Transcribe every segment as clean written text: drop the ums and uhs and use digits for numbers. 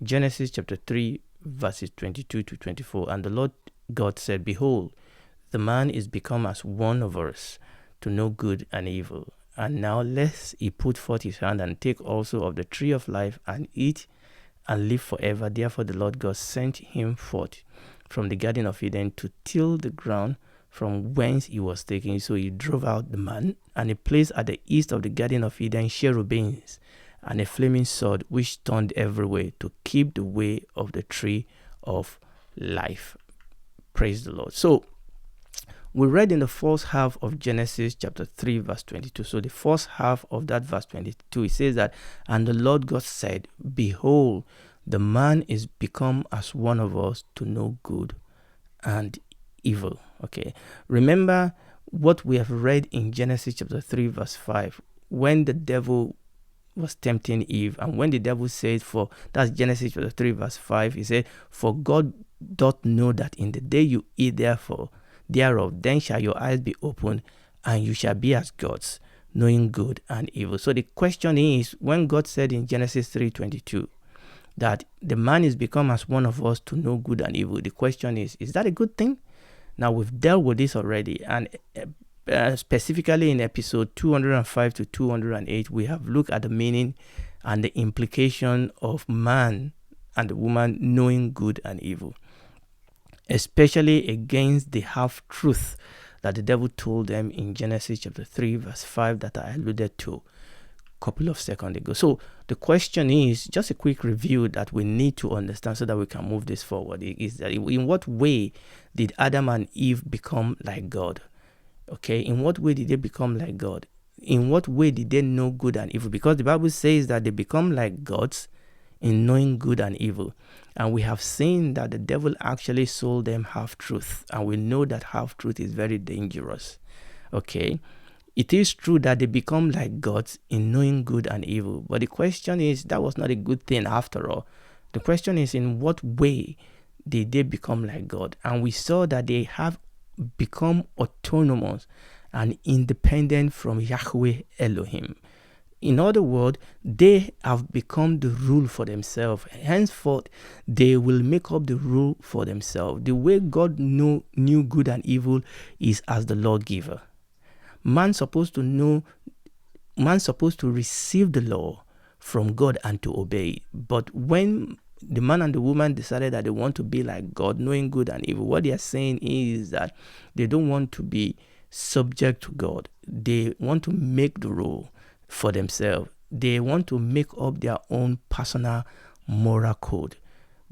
Genesis chapter 3, verses 22 to 24. And the Lord God said, Behold, the man is become as one of us, to know good and evil. And now lest he put forth his hand and take also of the tree of life and eat and live forever. Therefore the Lord God sent him forth from the Garden of Eden to till the ground from whence he was taken. So he drove out the man, and he placed at the east of the Garden of Eden cherubims and a flaming sword which turned every way to keep the way of the tree of life. Praise the Lord. So we read in the first half of Genesis chapter 3 verse 22. So the first half of that verse 22, it says that, and the Lord God said, Behold, the man is become as one of us, to know good and evil. Okay. Remember what we have read in Genesis chapter 3 verse 5, when the devil was tempting Eve, and when the devil said, that's Genesis chapter 3 verse 5, he said, For God doth know that in the day you eat thereof, then shall your eyes be opened, and you shall be as gods, knowing good and evil. So the question is, when God said in Genesis 3:22 that the man is become as one of us, to know good and evil, the question is that a good thing? Now, we've dealt with this already, and specifically in episode 205 to 208, we have looked at the meaning and the implication of man and the woman knowing good and evil, especially against the half-truth that the devil told them in Genesis chapter 3 verse 5 that I alluded to a couple of seconds ago. So the question is, just a quick review that we need to understand so that we can move this forward, is that in what way did Adam and Eve become like God? Okay, in what way did they become like God? In what way did they know good and evil? Because the Bible says that they become like gods in knowing good and evil. And we have seen that the devil actually sold them half-truth. And we know that half-truth is very dangerous. Okay. It is true that they become like gods in knowing good and evil. But the question is, that was not a good thing after all. The question is, in what way did they become like God? And we saw that they have become autonomous and independent from Yahweh Elohim. In other words, they have become the rule for themselves. Henceforth, they will make up the rule for themselves. The way God knew good and evil is as the lawgiver. Man's supposed to receive the law from God and to obey it. But when the man and the woman decided that they want to be like God, knowing good and evil, what they are saying is that they don't want to be subject to God. They want to make the rule for themselves. They want to make up their own personal moral code.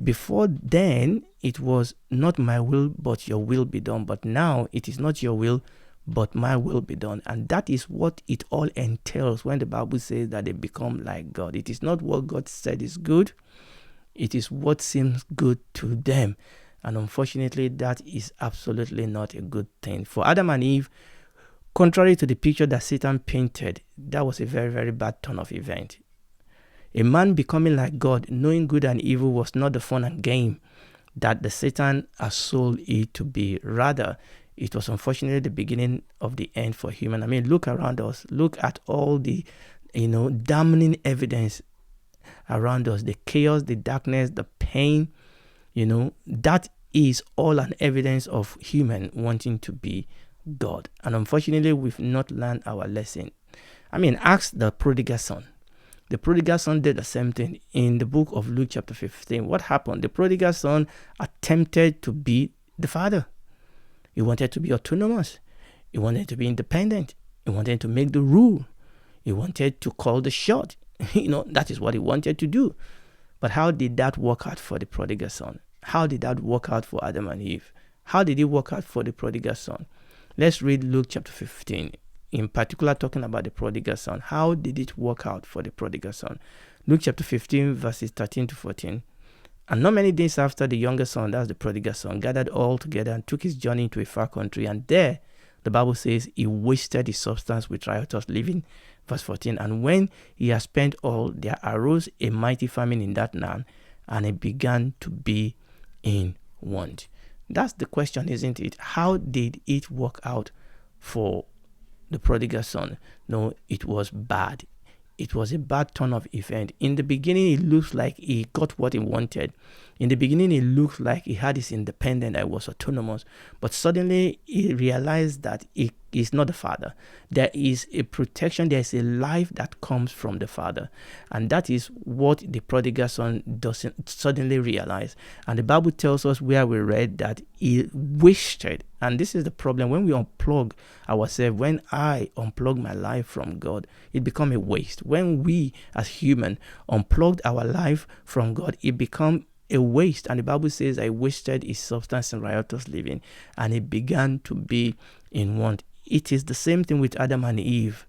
Before then, it was not my will, but your will be done. But now it is not your will, but my will be done. And that is what it all entails when the Bible says that they become like God. It is not what God said is good. It is what seems good to them. And unfortunately, that is absolutely not a good thing. For Adam and Eve, contrary to the picture that Satan painted, that was a very, very bad turn of event. A man becoming like God, knowing good and evil, was not the fun and game that the Satan has sold it to be. Rather, it was unfortunately the beginning of the end for human. I mean, look around us. Look at all the, damning evidence around us. The chaos, the darkness, the pain, that is all an evidence of human wanting to be God. And unfortunately, we've not learned our lesson. I mean, ask the prodigal son. The prodigal son did the same thing in the book of Luke chapter 15. What happened? The prodigal son attempted to be the father. He wanted to be autonomous. He wanted to be independent. He wanted to make the rule. He wanted to call the shot. That is what he wanted to do. But how did that work out for the prodigal son? How did that work out for Adam and Eve? How did it work out for the prodigal son? Let's read Luke chapter 15, in particular talking about the prodigal son. How did it work out for the prodigal son? Luke chapter 15, verses 13 to 14. And not many days after, the younger son, that's the prodigal son, gathered all together and took his journey into a far country. And there, the Bible says, he wasted his substance with riotous living. Verse 14. And when he had spent all, there arose a mighty famine in that land, and it began to be in want. That's the question, isn't it? How did it work out for the prodigal son? No, it was bad. it was a bad turn of event. In the beginning, it looks like he got what he wanted. In the beginning, it looked like he had his independence, I was autonomous. But suddenly, he realized that he is not the father. There is a protection, there is a life that comes from the father. And that is what the prodigal son doesn't suddenly realize. And the Bible tells us where we read that he wasted. And this is the problem. When we unplug ourselves, when I unplug my life from God, it becomes a waste. When we as human unplugged our life from God, it becomes a waste. And the Bible says, I wasted his substance in riotous living, and it began to be in want. It is the same thing with Adam and Eve.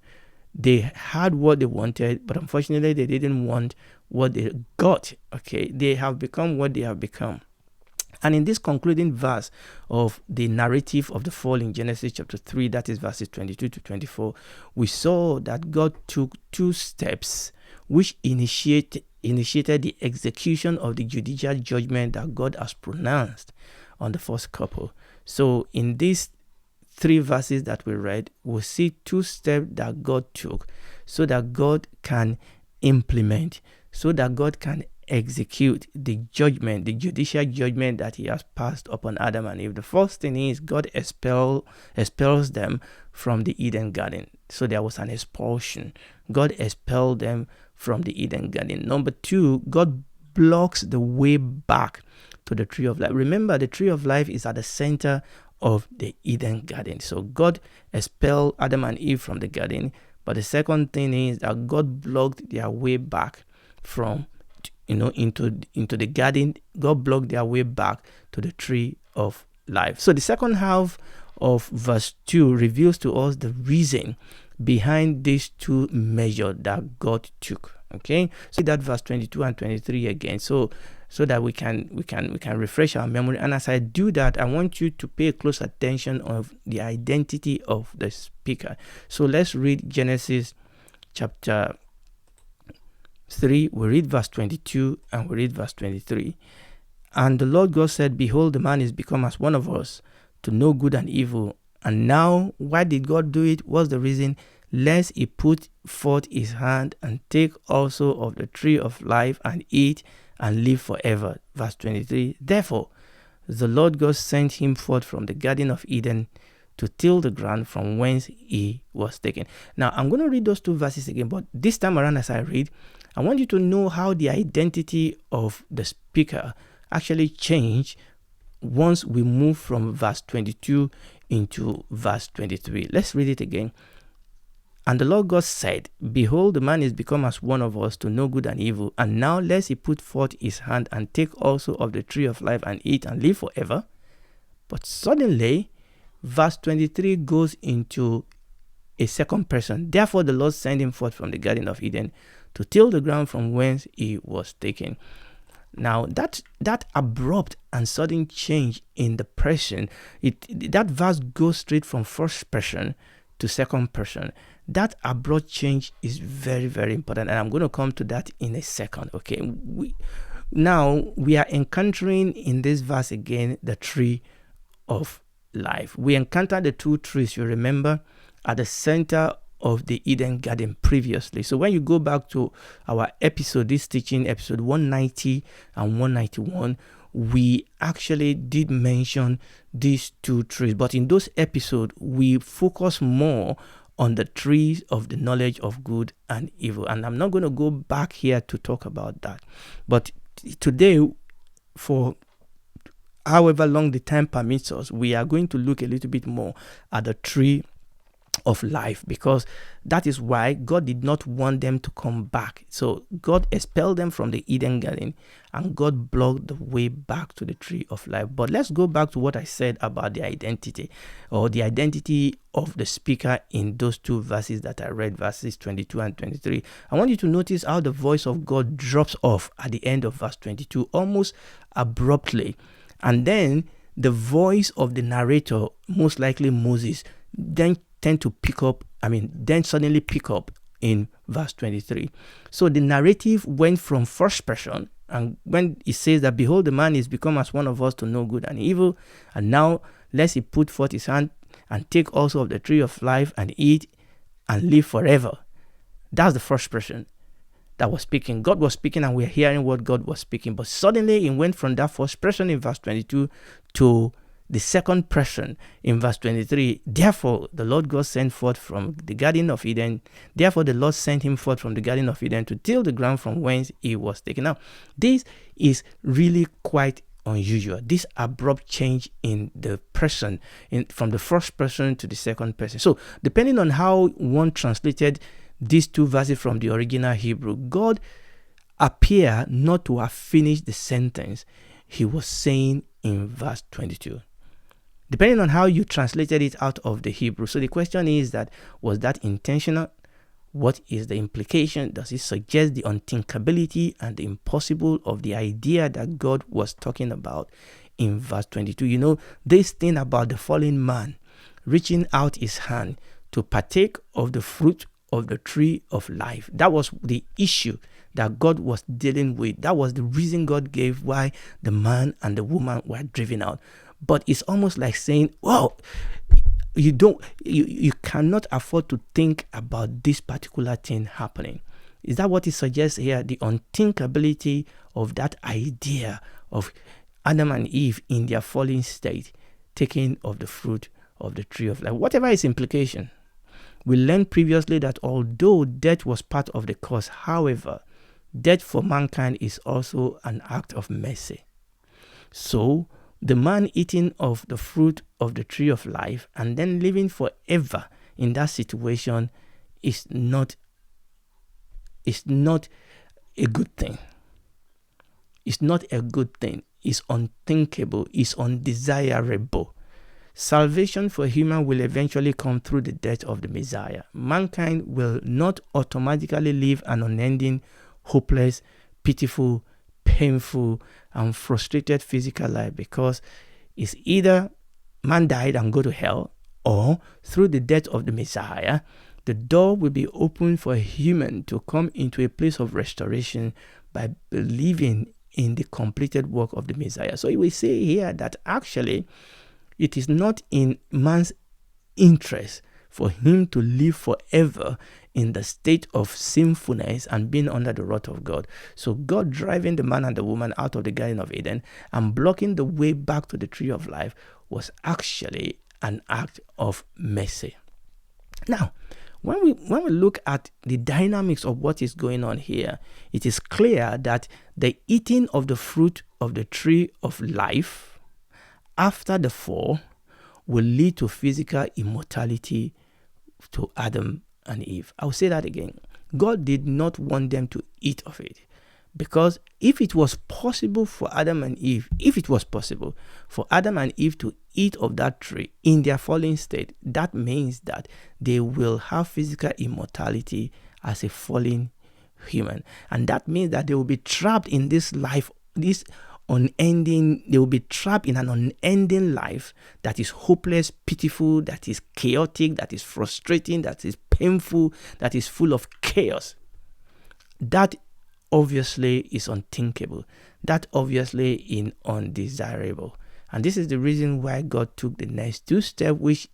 They had what they wanted, but unfortunately they didn't want what they got. Okay, they have become what they have become. And in this concluding verse of the narrative of the fall in Genesis chapter 3, that is verses 22 to 24, we saw that God took two steps which initiated the execution of the judicial judgment that God has pronounced on the first couple. So in these 3 verses that we read, we'll see 2 steps that God took so that God can implement, so that God can execute the judgment, the judicial judgment that he has passed upon Adam and Eve. The first thing is God expels them from the Eden garden. So there was an expulsion. God expelled them from the Eden garden. Number 2, God blocks the way back to the tree of life. Remember, the tree of life is at the center of the Eden garden. So God expelled Adam and Eve from the garden. But the second thing is that God blocked their way back from into the garden. God blocked their way back to the tree of life. So the second half of verse 2 reveals to us the reason behind these 2 measures that God took. Okay, so that verse 22 and 23 again, so that we can refresh our memory. And as I do that, I want you to pay close attention of the identity of the speaker. So let's read Genesis chapter 3. We read verse 22 and we read verse 23. And the Lord God said, behold, the man is become as one of us, to know good and evil. And now, why did God do it? What's the reason? Lest he put forth his hand and take also of the tree of life and eat and live forever. Verse 23. Therefore, the Lord God sent him forth from the Garden of Eden to till the ground from whence he was taken. Now, I'm going to read those 2 verses again, but this time around as I read, I want you to know how the identity of the speaker actually changed once we move from verse 22 into verse 23. Let's read it again. And the Lord God said, behold, the man is become as one of us, to know good and evil. And now lest he put forth his hand and take also of the tree of life and eat and live forever. But suddenly, verse 23 goes into a second person. Therefore the Lord sent him forth from the Garden of Eden to till the ground from whence he was taken. Now that abrupt and sudden change in the person, that verse goes straight from first person to second person. That abrupt change is very, very important, and I'm going to come to that in a second. Okay, we are encountering in this verse again the tree of life. We encountered the 2 trees, you remember, at the center of the Eden garden previously. So when you go back to our episode, this teaching episode 190 and 191, we actually did mention these 2 trees, but in those episodes we focus more on the trees of the knowledge of good and evil, and I'm not going to go back here to talk about that. But today, for however long the time permits us, we are going to look a little bit more at the tree of life, because that is why God did not want them to come back. So God expelled them from the Eden garden, and God blocked the way back to the tree of life. But let's go back to what I said about the identity, or the identity of the speaker in those 2 verses that I read, verses 22 and 23. I want you to notice how the voice of God drops off at the end of verse 22 almost abruptly, and then the voice of the narrator, most likely Moses, then suddenly pick up in verse 23. So the narrative went from first person, and when it says that, behold, the man is become as one of us, to know good and evil, and now lest he put forth his hand and take also of the tree of life and eat and live forever. That's the first person that was speaking. God was speaking and we're hearing what God was speaking. But suddenly it went from that first person in verse 22 to the second person in verse 23. Therefore, the Lord God sent forth from the Garden of Eden. Therefore, the Lord sent him forth from the Garden of Eden to till the ground from whence he was taken. Now, this is really quite unusual. This abrupt change in the person, from the first person to the second person. So, depending on how one translated these two verses from the original Hebrew, God appeared not to have finished the sentence he was saying in verse 22. Depending on how you translated it out of the Hebrew. So the question is that, was that intentional? What is the implication? Does it suggest the unthinkability and the impossible of the idea that God was talking about in verse 22? You know, this thing about the fallen man reaching out his hand to partake of the fruit of the tree of life. That was the issue that God was dealing with. That was the reason God gave why the man and the woman were driven out. But it's almost like saying, well, you cannot afford to think about this particular thing happening. Is that what it suggests here? The unthinkability of that idea of Adam and Eve in their fallen state, taking of the fruit of the tree of life. Whatever its implication. We learned previously that although death was part of the curse, however, death for mankind is also an act of mercy. So, the man eating of the fruit of the tree of life and then living forever in that situation is not a good thing. It's not a good thing. It's unthinkable. It's undesirable. Salvation for human will eventually come through the death of the Messiah. Mankind will not automatically live an unending, hopeless, pitiful, painful, and frustrated physical life, because it's either man died and go to hell, or through the death of the Messiah, the door will be open for a human to come into a place of restoration by believing in the completed work of the Messiah. So we say here that actually it is not in man's interest for him to live forever in the state of sinfulness and being under the wrath of God. So God driving the man and the woman out of the Garden of Eden and blocking the way back to the tree of life was actually an act of mercy. Now, when we look at the dynamics of what is going on here, it is clear that the eating of the fruit of the tree of life after the fall will lead to physical immortality to Adam and Eve. I'll say that again. God did not want them to eat of it, because if it was possible for Adam and Eve to eat of that tree in their fallen state, that means that they will have physical immortality as a fallen human. And that means that they will be trapped in this life, they will be trapped in an unending life that is hopeless, pitiful, that is chaotic, that is frustrating, that is painful, that is full of chaos. That obviously is unthinkable. That obviously is undesirable. And this is the reason why God took the next two steps,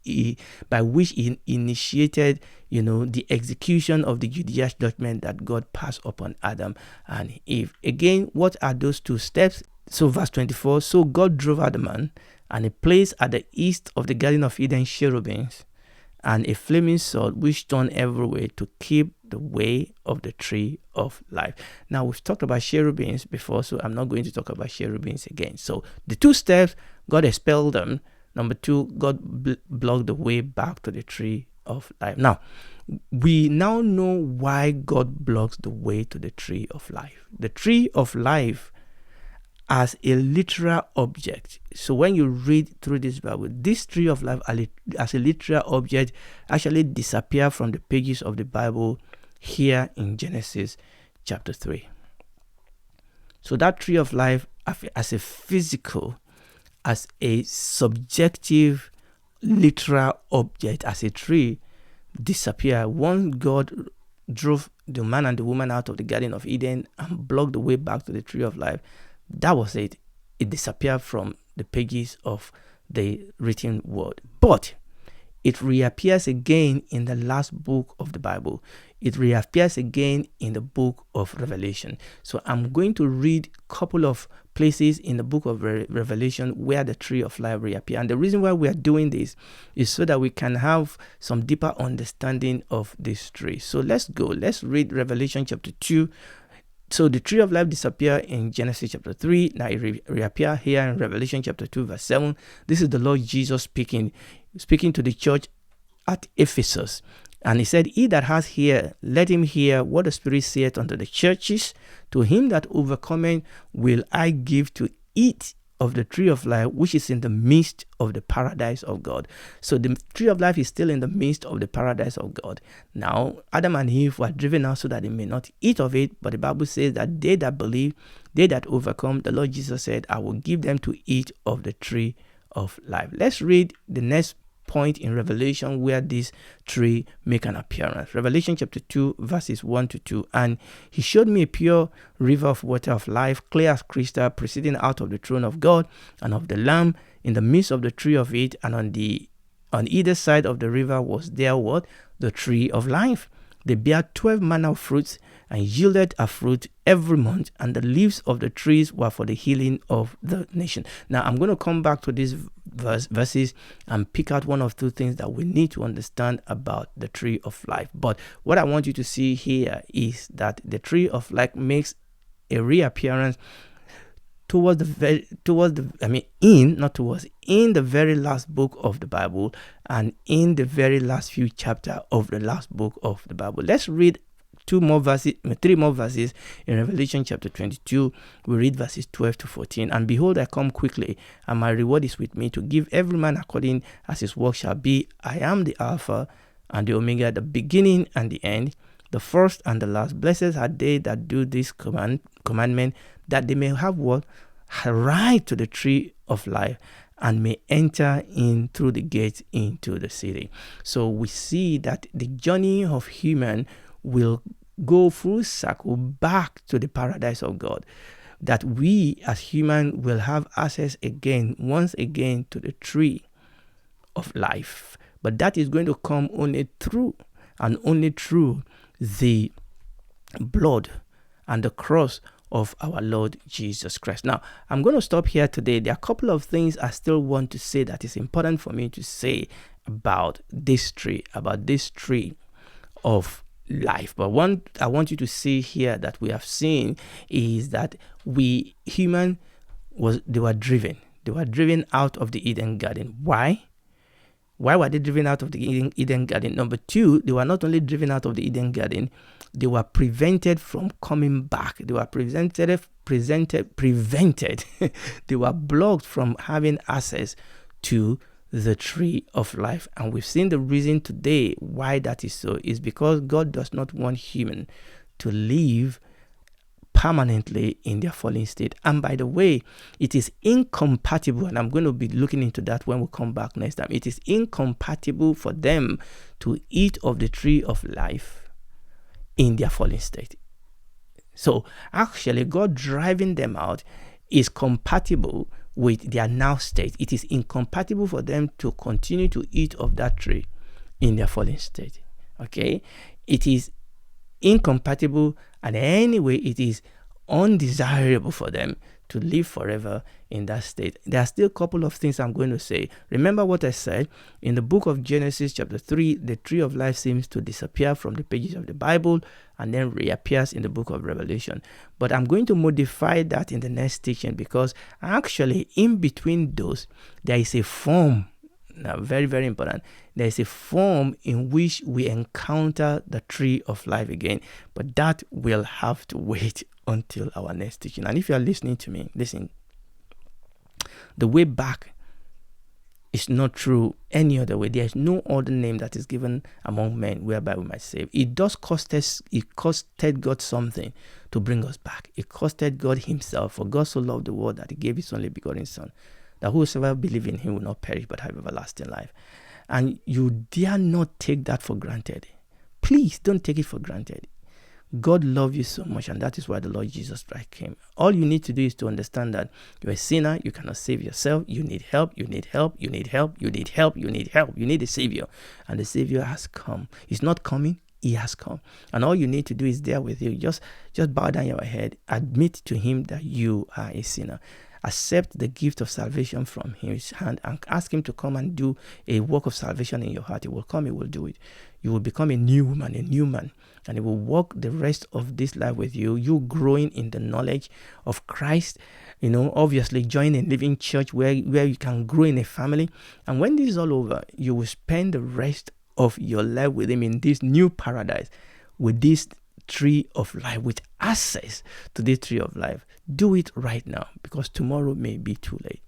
by which he initiated, the execution of the Judicial judgment that God passed upon Adam and Eve. Again, what are those two steps? So verse 24, so God drove out the man, and he placed at the east of the Garden of Eden cherubims and a flaming sword which turned every way to keep the way of the tree of life. Now, we've talked about cherubims before, so I'm not going to talk about cherubims again. So the two steps, God expelled them. Number two, God blocked the way back to the tree of life. Now, we now know why God blocks the way to the tree of life. The tree of life as a literal object. So when you read through this Bible, this tree of life as a literal object actually disappear from the pages of the Bible here in Genesis chapter 3. So that tree of life as a physical, as a subjective, literal object, as a tree, disappear once God drove the man and the woman out of the Garden of Eden and blocked the way back to the tree of life. That was it. It disappeared from the pages of the written word. But it reappears again in the last book of the Bible. it reappears again in the book of Revelation. So I'm going to read a couple of places in the book of Revelation where the tree of life reappears. And the reason why we are doing this is so that we can have some deeper understanding of this tree. So let's go. Let's read Revelation chapter 2. So the tree of life disappeared in Genesis chapter 3. Now it reappears here in Revelation chapter 2 verse 7. This is the Lord Jesus speaking to the church at Ephesus. And he said, he that has ear, let him hear what the Spirit saith unto the churches. To him that overcometh will I give to eat of the tree of life, which is in the midst of the paradise of God. So the tree of life is still in the midst of the paradise of God. Now, Adam and Eve were driven out so that they may not eat of it. But the Bible says that they that believe, they that overcome, the Lord Jesus said, I will give them to eat of the tree of life. Let's read the next point in Revelation where this tree make an appearance. Revelation chapter 2 verses 1 to 2. And he showed me a pure river of water of life, clear as crystal, proceeding out of the throne of God and of the Lamb, in the midst of the tree of it, and on either side of the river was there what? The tree of life. They bear 12 manner of fruits, and yielded a fruit every month, and the leaves of the trees were for the healing of the nation. Now, I'm going to come back to these verses and pick out one of two things that we need to understand about the tree of life. But what I want you to see here is that the tree of life makes a reappearance in the very last book of the Bible, and in the very last few chapters of the last book of the Bible. Let's read three more verses in Revelation chapter 22. We read verses 12 to 14. And behold, I come quickly, and my reward is with me, to give every man according as his work shall be. I am the Alpha and the Omega, the beginning and the end, the first and the last. Blessed are they that do this commandment, that they may have what? A right to the tree of life, and may enter in through the gate into the city. So we see that the journey of human will go full circle back to the paradise of God, that we as human will have access once again to the tree of life. But that is going to come only through the blood and the cross of our Lord Jesus Christ. Now, I'm going to stop here today. There are a couple of things I still want to say that is important for me to say about this tree of life. But one I want you to see here that we have seen is that they were driven out of the Eden garden. Why were they driven out of the Eden garden? Number two, they were not only driven out of the Eden garden, they were prevented from coming back. They were prevented. They were blocked from having access to the tree of life. And we've seen the reason today why that is so is because God does not want human to live permanently in their fallen state. And by the way, it is incompatible, and I'm going to be looking into that when we come back next time. It is incompatible for them to eat of the tree of life in their fallen state. So actually, God driving them out is compatible with their now state. It is incompatible for them to continue to eat of that tree in their fallen state. Okay? It is incompatible, and anyway, it is undesirable for them to live forever in that state. There are still a couple of things I'm going to say. Remember what I said in the book of Genesis chapter 3, the tree of life seems to disappear from the pages of the Bible and then reappears in the book of Revelation. But I'm going to modify that in the next teaching, because actually in between those, there is a form. Now, very, very important. There is a form in which we encounter the tree of life again, but that will have to wait until our next teaching. And if you are listening to me, listen. The way back is not through any other way. There is no other name that is given among men whereby we might save. It costed God something to bring us back. It costed God himself. For God so loved the world that he gave his only begotten Son, that whosoever believe in him will not perish but have everlasting life. And you dare not take that for granted. Please don't take it for granted. God loves you so much, and that is why the Lord Jesus Christ came. All you need to do is to understand that you're a sinner, you cannot save yourself, you need help, you need help, you need help, you need help, you need help, you need a Savior. And the Savior has come. He's not coming, he has come. And all you need to do is there with you. Just bow down your head, admit to him that you are a sinner. Accept the gift of salvation from his hand and ask him to come and do a work of salvation in your heart. He will come, he will do it. You will become a new woman, a new man, and he will walk the rest of this life with you. You growing in the knowledge of Christ, obviously join a living church where you can grow in a family. And when this is all over, you will spend the rest of your life with him in this new paradise, with this tree of life, with access to this tree of life. Do it right now, because tomorrow may be too late.